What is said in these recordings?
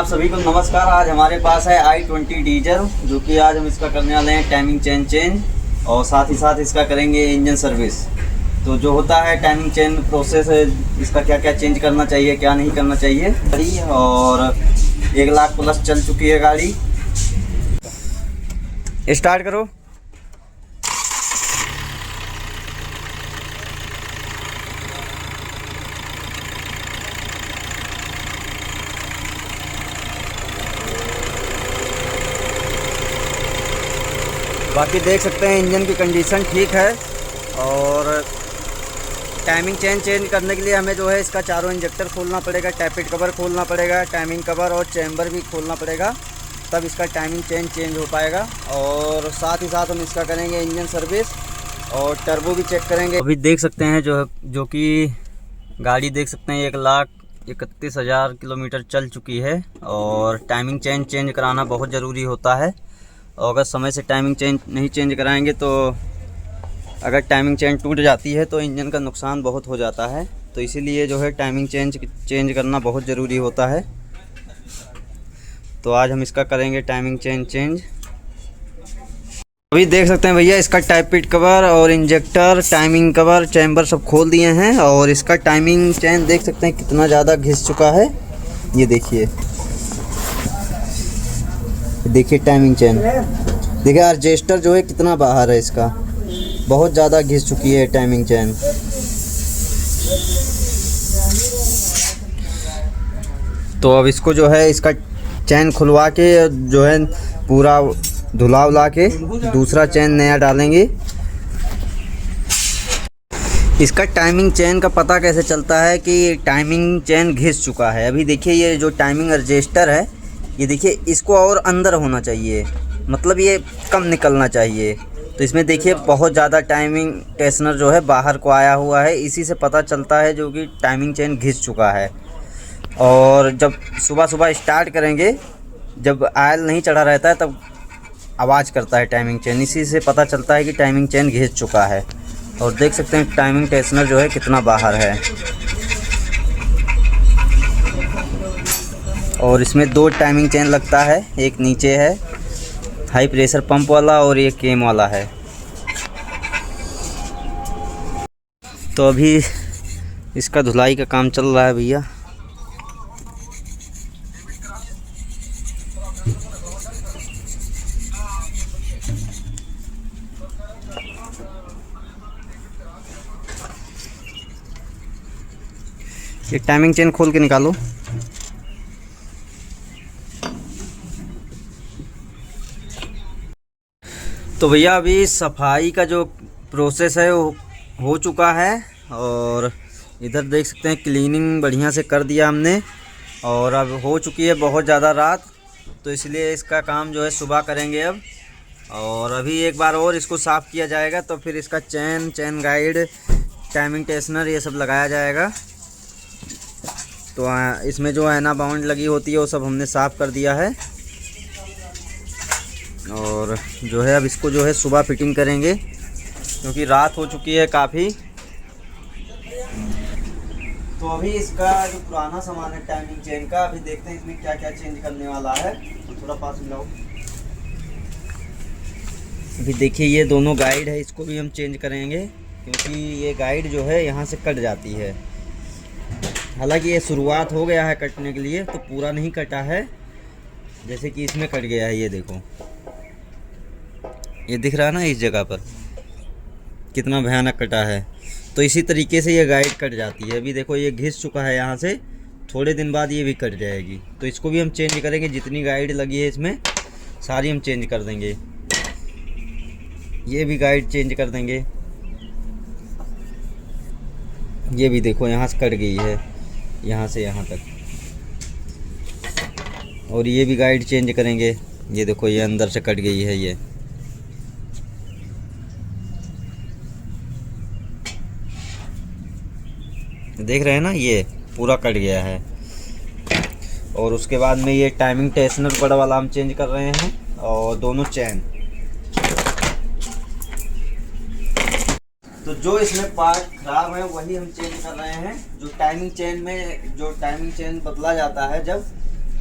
आप सभी को नमस्कार। आज हमारे पास है i20 डीजल, जो कि आज हम इसका करने वाले हैं टाइमिंग चेन चेंज और साथ ही साथ इसका करेंगे इंजन सर्विस। तो जो होता है टाइमिंग चेन प्रोसेस है, इसका क्या क्या चेंज करना चाहिए क्या नहीं करना चाहिए। गाड़ी और 1 लाख प्लस चल चुकी है गाड़ी। स्टार्ट करो। बाकी देख सकते हैं इंजन की कंडीशन ठीक है। और टाइमिंग चेन चेंज करने के लिए हमें जो है इसका चारों इंजेक्टर खोलना पड़ेगा, टैपिट कवर खोलना पड़ेगा, टाइमिंग कवर और चैम्बर भी खोलना पड़ेगा, तब इसका टाइमिंग चेन चेंज हो पाएगा। और साथ ही साथ हम इसका करेंगे इंजन सर्विस और टर्बो भी चेक करेंगे। अभी देख सकते हैं जो कि गाड़ी देख सकते हैं 1,31,000 किलोमीटर चल चुकी है। और टाइमिंग चेन चेंज कराना बहुत ज़रूरी होता है। और अगर समय से टाइमिंग चेन नहीं चेंज कराएंगे तो अगर टाइमिंग चेन टूट जाती है तो इंजन का नुकसान बहुत हो जाता है। तो इसीलिए जो है टाइमिंग चेंज करना बहुत ज़रूरी होता है। तो आज हम इसका करेंगे टाइमिंग चेन चेंज। अभी देख सकते हैं भैया, इसका टैपिट कवर और इंजेक्टर, टाइमिंग कवर, चैम्बर सब खोल दिए हैं। और इसका टाइमिंग चेन देख सकते हैं कितना ज़्यादा घिस चुका है। ये देखिए टाइमिंग चेन, देखिए एडजस्टर जो है कितना बाहर है, इसका बहुत ज़्यादा घिस चुकी है टाइमिंग चेन। तो अब इसको जो है इसका चेन खुलवा के जो है पूरा धुला उला के दूसरा चेन नया डालेंगे। इसका टाइमिंग चेन का पता कैसे चलता है कि टाइमिंग चेन घिस चुका है। अभी देखिए ये जो टाइमिंग एडजस्टर है, ये देखिए इसको और अंदर होना चाहिए, मतलब ये कम निकलना चाहिए। तो इसमें देखिए बहुत ज़्यादा टाइमिंग टेंशनर जो है बाहर को आया हुआ है। इसी से पता चलता है जो कि टाइमिंग चेन घिस चुका है। और जब सुबह सुबह स्टार्ट करेंगे, जब आयल नहीं चढ़ा रहता है तब आवाज़ करता है टाइमिंग चेन। इसी से पता चलता है कि टाइमिंग चेन घिस चुका है। और देख सकते हैं टाइमिंग टेंशनर जो है कितना बाहर है। और इसमें 2 टाइमिंग चेन लगता है, एक नीचे है हाई प्रेशर पंप वाला और एक केम वाला है। तो अभी इसका धुलाई का काम चल रहा है भैया। ये टाइमिंग चेन खोल के निकालो। तो भैया अभी सफाई का जो प्रोसेस है वो हो चुका है। और इधर देख सकते हैं क्लीनिंग बढ़िया से कर दिया हमने। और अब हो चुकी है बहुत ज़्यादा रात, तो इसलिए इसका काम जो है सुबह करेंगे अब। और अभी एक बार और इसको साफ़ किया जाएगा, तो फिर इसका चेन गाइड, टाइमिंग टेंशनर ये सब लगाया जाएगा। तो इसमें जो ऐना बाउंड लगी होती है वो सब हमने साफ़ कर दिया है। और जो है अब इसको जो है सुबह फिटिंग करेंगे, क्योंकि रात हो चुकी है काफ़ी। तो अभी इसका जो पुराना सामान है टाइमिंग चेन का, अभी देखते हैं इसमें क्या क्या चेंज करने वाला है। तो थोड़ा पास मिलाओ। अभी देखिए ये दोनों गाइड है, इसको भी हम चेंज करेंगे, क्योंकि ये गाइड जो है यहाँ से कट जाती है। हालांकि ये शुरुआत हो गया है कटने के लिए, तो पूरा नहीं कटा है। जैसे कि इसमें कट गया है, ये देखो, ये दिख रहा है ना इस जगह पर कितना भयानक कटा है। तो इसी तरीके से ये गाइड कट जाती है। अभी देखो ये घिस चुका है यहाँ से, थोड़े दिन बाद ये भी कट जाएगी। तो इसको भी हम चेंज करेंगे, जितनी गाइड लगी है इसमें सारी हम चेंज कर देंगे। ये भी गाइड चेंज कर देंगे। ये भी देखो यहाँ से कट गई है, यहाँ से यहाँ तक। और ये भी गाइड चेंज करेंगे। ये देखो ये अंदर से कट गई है, ये देख रहे हैं ना, ये पूरा कट गया है। और उसके बाद में ये टाइमिंग टेंशनर बड़ा वाला हम चेंज कर रहे हैं, और दोनों चेन। तो जो इसमें पार्ट खराब है वही हम चेंज कर रहे हैं। जो टाइमिंग चेन में जो टाइमिंग चेन बदला जाता है जब,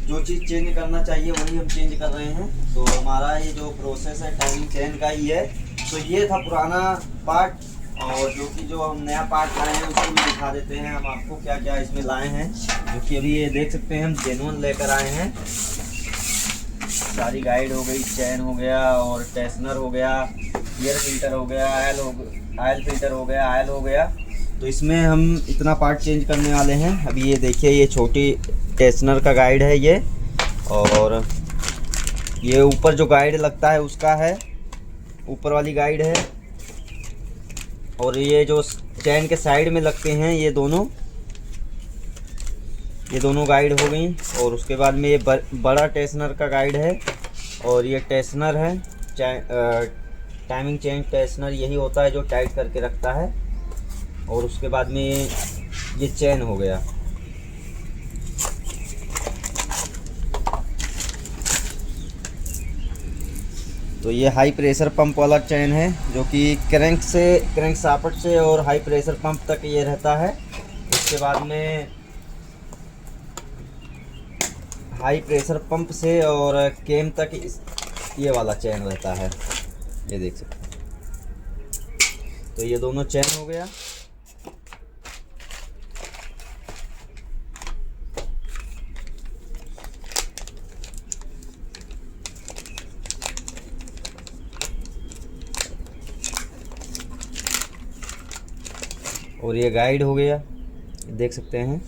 जो चीज़ चेंज करना चाहिए वही हम चेंज कर रहे हैं। तो हमारा ये जो प्रोसेस है टाइमिंग चेन का ही है। तो ये था पुराना पार्ट, और जो हम नया पार्ट लाए हैं उसको भी दिखा देते हैं हम आपको क्या क्या इसमें लाए हैं, जो कि अभी ये देख सकते हैं हम जेन्युइन लेकर आए हैं। सारी गाइड हो गई, चैन हो गया, और टेस्नर हो गया, एयर फिल्टर हो गया, आयल फिल्टर हो गया, आयल हो गया। तो इसमें हम इतना पार्ट चेंज करने वाले हैं। अभी ये देखिए, ये छोटी टेस्नर का गाइड है ये, और ये ऊपर जो गाइड लगता है उसका है, ऊपर वाली गाइड है। और ये जो चैन के साइड में लगते हैं ये दोनों गाइड हो गई। और उसके बाद में ये बड़ा टेस्नर का गाइड है, और ये टेस्नर है, टाइमिंग चेन टेस्नर यही होता है जो टाइट करके रखता है। और उसके बाद में ये चैन हो गया। तो ये हाई प्रेशर पंप वाला चैन है, जो कि क्रैंक शाफ्ट से और हाई प्रेशर पंप तक ये रहता है। उसके बाद में हाई प्रेशर पंप से और केम तक ये वाला चैन रहता है, ये देख सकते हैं। तो ये दोनों चैन हो गया। और ये गाइड हो गया, देख सकते हैं।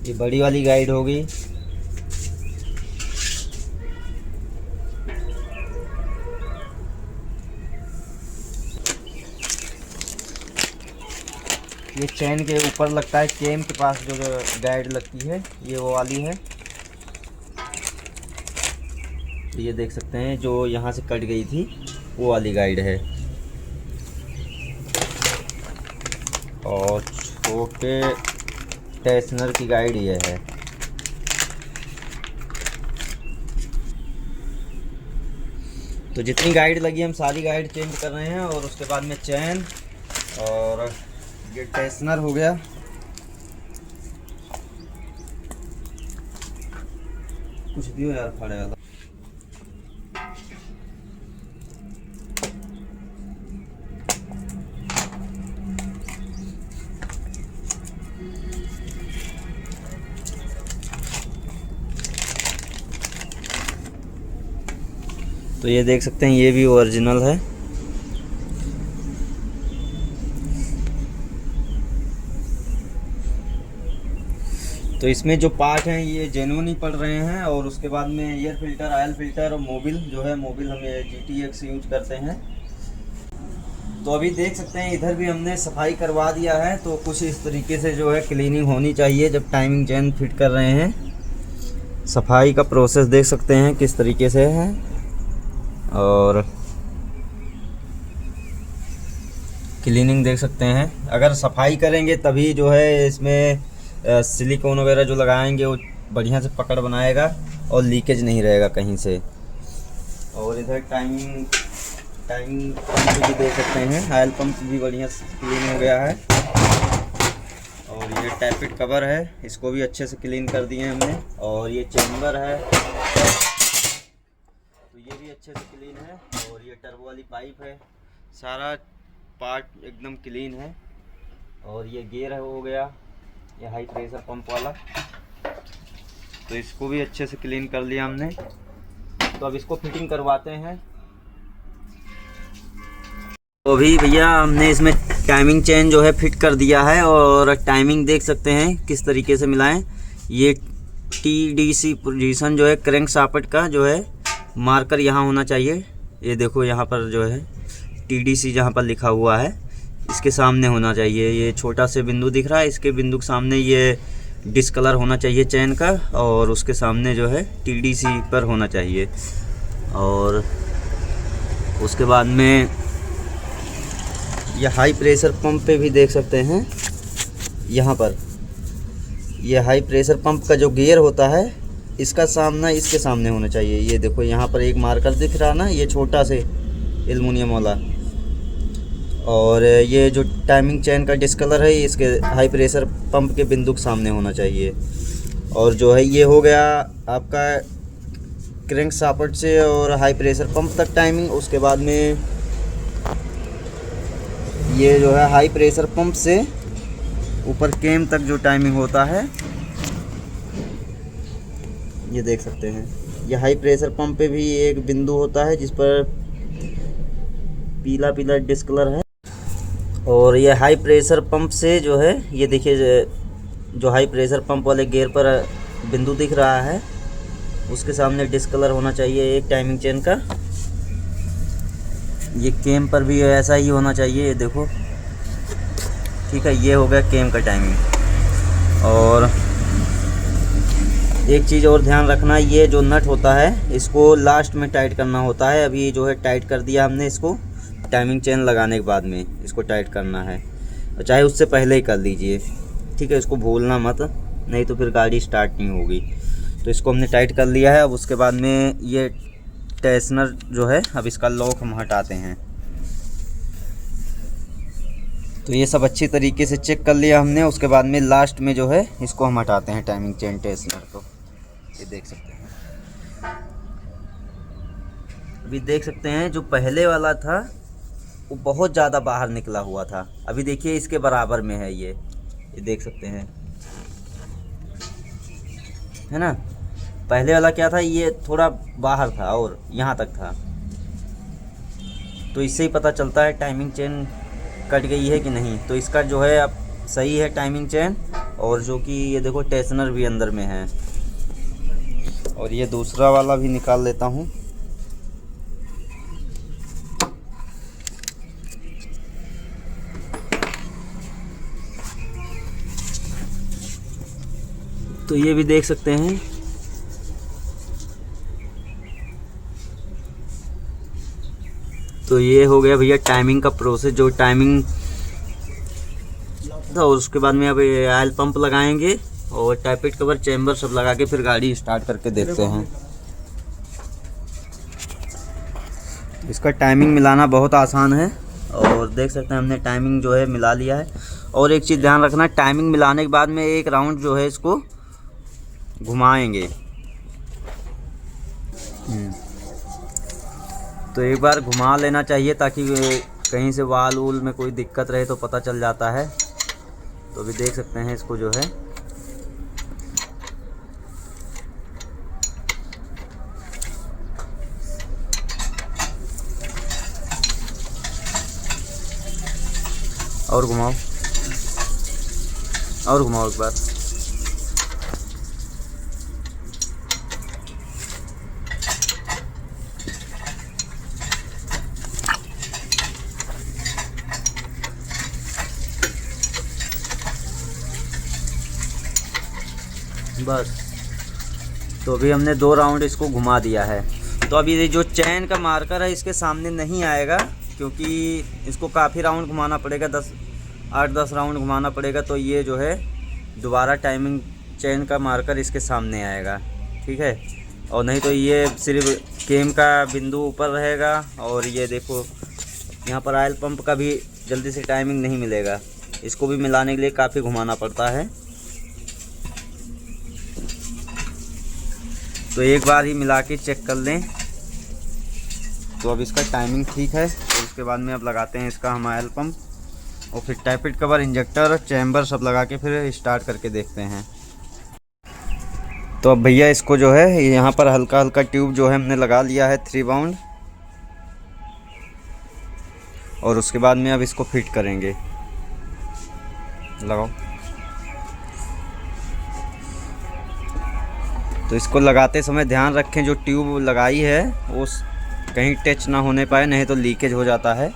ये बड़ी वाली गाइड हो गई। ये चैन के ऊपर लगता है, केम के पास जो गाइड लगती है ये वो वाली है। ये देख सकते हैं, जो यहाँ से कट गई थी वो वाली गाइड है। और छोटे टेस्नर की गाइड ये है। तो जितनी गाइड लगी हम सारी गाइड चेंज कर रहे हैं। और उसके बाद में चैन, और ये टेस्नर हो गया। कुछ भी हो यार, फाड़े वाला। तो ये देख सकते हैं, ये भी ओरिजिनल है। तो इसमें जो पार्ट हैं ये जेन्युइन ही पड़ रहे हैं। और उसके बाद में एयर फिल्टर, आयल फिल्टर और मोबिल जो है, मोबिल हम GTX यूज करते हैं। तो अभी देख सकते हैं इधर भी हमने सफाई करवा दिया है। तो कुछ इस तरीके से जो है क्लीनिंग होनी चाहिए जब टाइमिंग चेन फिट कर रहे हैं। सफाई का प्रोसेस देख सकते हैं किस तरीके से है। और क्लीनिंग देख सकते हैं। अगर सफाई करेंगे तभी जो है इसमें सिलिकॉन वगैरह जो लगाएंगे वो बढ़िया से पकड़ बनाएगा और लीकेज नहीं रहेगा कहीं से। और इधर टाइमिंग पंप भी देख सकते हैं, ऑयल पंप भी बढ़िया से क्लीन हो गया है। और ये टैपिट कवर है, इसको भी अच्छे से क्लीन कर दिए हमने। और ये चेम्बर है, तो ये भी अच्छे से क्लीन है। और ये टर्बो वाली पाइप है, सारा पार्ट एकदम क्लीन है। और ये गियर हो गया, ये हाई प्रेशर पंप वाला, तो इसको भी अच्छे से क्लीन कर लिया हमने। तो अब इसको फिटिंग करवाते हैं। तो अभी भैया हमने इसमें टाइमिंग चेन जो है फिट कर दिया है। और टाइमिंग देख सकते हैं किस तरीके से मिलाएं। ये TDC पोजीशन जो है क्रैंक शाफ्ट का जो है मार्कर यहाँ होना चाहिए। ये देखो यहाँ पर जो है TDC जहाँ पर लिखा हुआ है इसके सामने होना चाहिए। ये छोटा से बिंदु दिख रहा है, इसके बिंदु के सामने ये डिस्कलर होना चाहिए चैन का। और उसके सामने जो है TDC पर होना चाहिए। और उसके बाद में ये हाई प्रेशर पंप पे भी देख सकते हैं, यहाँ पर ये हाई प्रेशर पंप का जो गियर होता है इसका सामना इसके सामने होना चाहिए। ये देखो यहाँ पर एक मार्कर दिख रहा ना, ये छोटा से एल्युमिनियम वाला, और ये जो टाइमिंग चेन का डिस्कलर है इसके हाई प्रेशर पंप के बिंदु के सामने होना चाहिए। और जो है ये हो गया आपका क्रैंक शाफ्ट से और हाई प्रेशर पंप तक टाइमिंग। उसके बाद में ये जो है हाई प्रेशर पंप से ऊपर केम तक जो टाइमिंग होता है ये देख सकते हैं। ये हाई प्रेशर पंप पे भी एक बिंदु होता है जिस पर पीला पीला डिस्कलर है। और ये हाई प्रेशर पंप से जो है ये देखिए जो हाई प्रेशर पंप वाले गियर पर बिंदु दिख रहा है उसके सामने डिस्कलर होना चाहिए एक टाइमिंग चेन का। ये केम पर भी ऐसा ही होना चाहिए, ये देखो, ठीक है। ये हो गया केम का टाइमिंग। और एक चीज़ और ध्यान रखना, ये जो नट होता है इसको लास्ट में टाइट करना होता है। अभी जो है टाइट कर दिया हमने इसको, टाइमिंग चेन लगाने के बाद में इसको टाइट करना है, चाहे उससे पहले ही कर लीजिए, ठीक है। इसको भूलना मत, नहीं तो फिर गाड़ी स्टार्ट नहीं होगी। तो इसको हमने टाइट कर लिया है। अब उसके बाद में ये टेंशनर जो है, अब इसका लॉक हम हटाते हैं। तो ये सब अच्छी तरीके से चेक कर लिया हमने। उसके बाद में लास्ट में जो है इसको हम हटाते हैं टाइमिंग चेन टेंशनर को। ये देख सकते हैं, अभी देख सकते हैं जो पहले वाला था वो बहुत ज़्यादा बाहर निकला हुआ था, अभी देखिए इसके बराबर में है। ये देख सकते हैं, है ना। पहले वाला क्या था, ये थोड़ा बाहर था और यहाँ तक था। तो इससे ही पता चलता है टाइमिंग चेन कट गई है कि नहीं। तो इसका जो है अब सही है टाइमिंग चेन, और जो कि ये देखो टेंशनर भी अंदर में है। और ये दूसरा वाला भी निकाल लेता हूँ। तो ये भी देख सकते हैं, तो ये हो गया भैया टाइमिंग का प्रोसेस, जो टाइमिंग था। और उसके बाद में अब ऑयल पंप लगाएंगे और टैपेट कवर चैम्बर सब लगा के फिर गाड़ी स्टार्ट करके देखते हैं। इसका टाइमिंग मिलाना बहुत आसान है, और देख सकते हैं हमने टाइमिंग जो है मिला लिया है। और एक चीज़ ध्यान रखना, टाइमिंग मिलाने के बाद में एक राउंड जो है इसको घुमाएंगे। तो एक बार घुमा लेना चाहिए ताकि कहीं से वाल वूल में कोई दिक्कत रहे तो पता चल जाता है। तो अभी देख सकते हैं इसको जो है और घुमाओ एक बार। बस, तो अभी हमने 2 राउंड इसको घुमा दिया है। तो अभी ये जो चैन का मार्कर है इसके सामने नहीं आएगा, क्योंकि इसको काफ़ी राउंड घुमाना पड़ेगा, 8-10 राउंड घुमाना पड़ेगा। तो ये जो है दोबारा टाइमिंग चैन का मार्कर इसके सामने आएगा, ठीक है। और नहीं तो ये सिर्फ केम का बिंदु ऊपर रहेगा। और ये देखो यहाँ पर ऑयल पंप का भी जल्दी से टाइमिंग नहीं मिलेगा, इसको भी मिलाने के लिए काफ़ी घुमाना पड़ता है। तो एक बार ही मिला के चेक कर लें। तो अब इसका टाइमिंग ठीक है। और उसके बाद में अब लगाते हैं इसका हम ऑयल पंप, और फिर टैपेट कवर, इंजेक्टर, चैम्बर सब लगा के फिर स्टार्ट करके देखते हैं। तो अब भैया इसको जो है यहाँ पर हल्का हल्का ट्यूब जो है हमने लगा लिया है 3 बाउंड। और उसके बाद में अब इसको फिट करेंगे। लगाओ। तो इसको लगाते समय ध्यान रखें जो ट्यूब लगाई है वो कहीं टच ना होने पाए, नहीं तो लीकेज हो जाता है।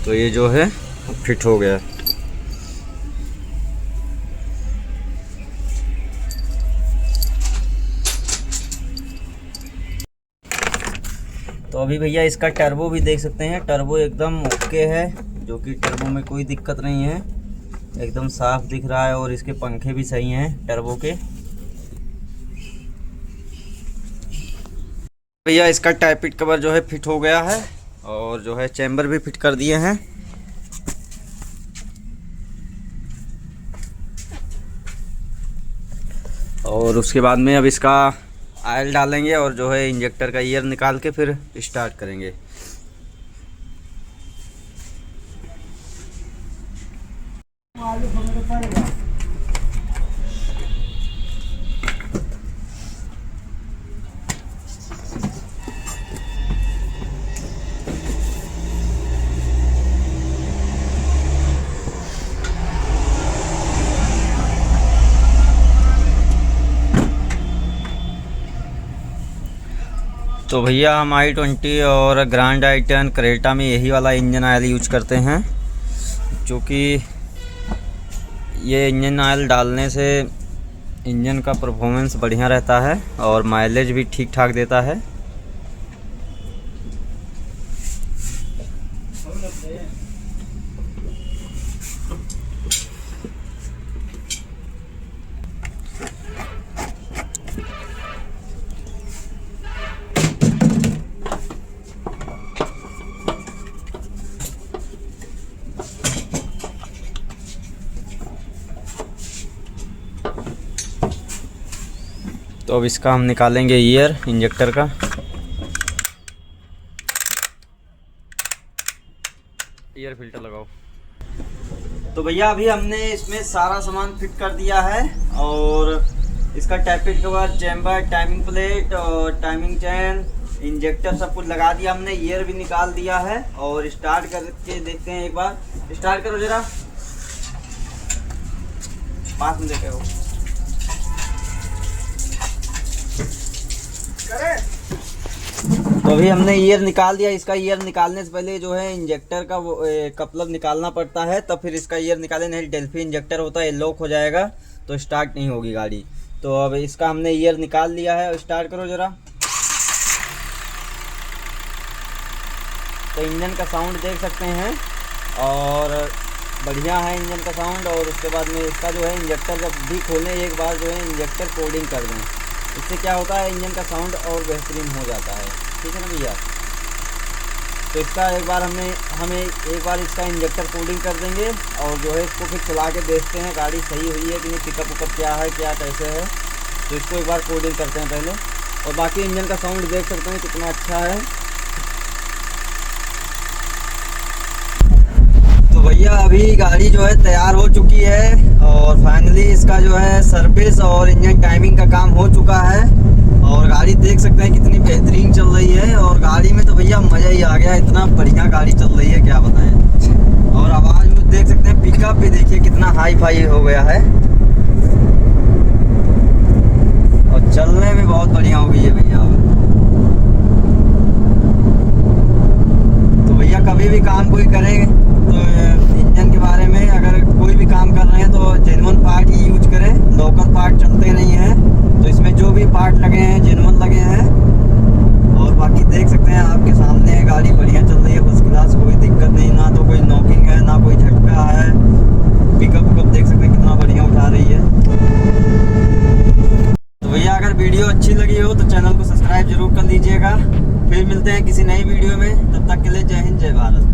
तो ये जो है फिट हो गया। तो अभी भैया इसका टर्बो भी देख सकते हैं, टर्बो एकदम ओके है, जो कि टर्बो में कोई दिक्कत नहीं है, एकदम साफ दिख रहा है। और इसके पंखे भी सही हैं टर्बो के। भैया इसका टाइपिट कवर जो है फिट हो गया है और जो है चैम्बर भी फिट कर दिए हैं। और उसके बाद में अब इसका ऑयल डालेंगे और जो है इंजेक्टर का ईयर निकाल के फिर स्टार्ट करेंगे। तो भैया हम i20 और ग्रैंड i10 क्रेटा में यही वाला इंजन ऑयल यूज करते हैं, क्योंकि ये इंजन ऑयल डालने से इंजन का परफॉर्मेंस बढ़िया रहता है और माइलेज भी ठीक ठाक देता है। तो अब इसका हम निकालेंगे ईयर इंजेक्टर का। ईयर फिल्टर लगाओ। तो भैया अभी हमने इसमें सारा सामान फिट कर दिया है और इसका tappet cover, chamber, timing plate और टाइमिंग चैन, इंजेक्टर सब कुछ लगा दिया हमने। ईयर भी निकाल दिया है और स्टार्ट करके देखते हैं। एक बार स्टार्ट करो जरा, पास में देखे हो। तो अभी हमने ईयर निकाल दिया। इसका ईयर निकालने से पहले जो है इंजेक्टर का वो कपलर निकालना पड़ता है, तब फिर इसका ईयर निकाले, नहीं डेल्फी इंजेक्टर होता है, लॉक हो जाएगा तो स्टार्ट नहीं होगी गाड़ी। तो अब इसका हमने ईयर निकाल लिया है। स्टार्ट करो जरा। तो इंजन का साउंड देख सकते हैं और बढ़िया है इंजन का साउंड। और उसके बाद में इसका जो है इंजेक्टर जब भी खोलें एक बार जो है इंजेक्टर कोडिंग कर दें, इससे क्या होता है इंजन का साउंड और बेहतरीन हो जाता है। ठीक है ना भैया। तो इसका एक बार हमें एक बार इसका इंजेक्टर कोडिंग कर देंगे और जो है इसको फिर चला के देखते हैं गाड़ी सही हुई है कि नहीं, पिकअप उकअप क्या है, क्या कैसे है। तो इसको एक बार कोडिंग करते हैं पहले। और बाकी इंजन का साउंड देख सकते हैं कितना अच्छा है। तो भैया अभी गाड़ी जो है तैयार हो चुकी है और फाइनली इसका जो है सर्विस और इंजन टाइमिंग का काम हो चुका है। और गाड़ी देख सकते हैं कितनी बेहतरीन चल रही है और गाड़ी में तो भैया मज़ा ही आ गया, इतना बढ़िया गाड़ी चल रही है क्या बताएं। और आवाज़ में देख सकते हैं, पिकअप भी देखिए कितना हाई फाई हो गया है और चलने में बहुत बढ़िया हो गई है भैया। तो भैया कभी भी काम कोई करें तो इंजन के बारे में अगर कोई भी काम कर रहे हैं तो जेन्युइन पार्ट ही यूज करें, लोकल पार्ट चलते नहीं हैं। तो इसमें जो भी पार्ट लगे हैं जेन्युइन लगे हैं। और बाकी देख सकते हैं आपके सामने गाड़ी बढ़िया चल रही है, फर्स्ट क्लास, कोई दिक्कत नहीं, ना तो कोई नॉकिंग है ना कोई झटका है। पिकअप उकअप देख सकते हैं कितना बढ़िया उठा रही है। तो भैया अगर वीडियो अच्छी लगी हो तो चैनल को सब्सक्राइब जरूर कर लीजिएगा। फिर मिलते हैं किसी नई वीडियो में, तब तक के लिए जय हिंद जय भारत।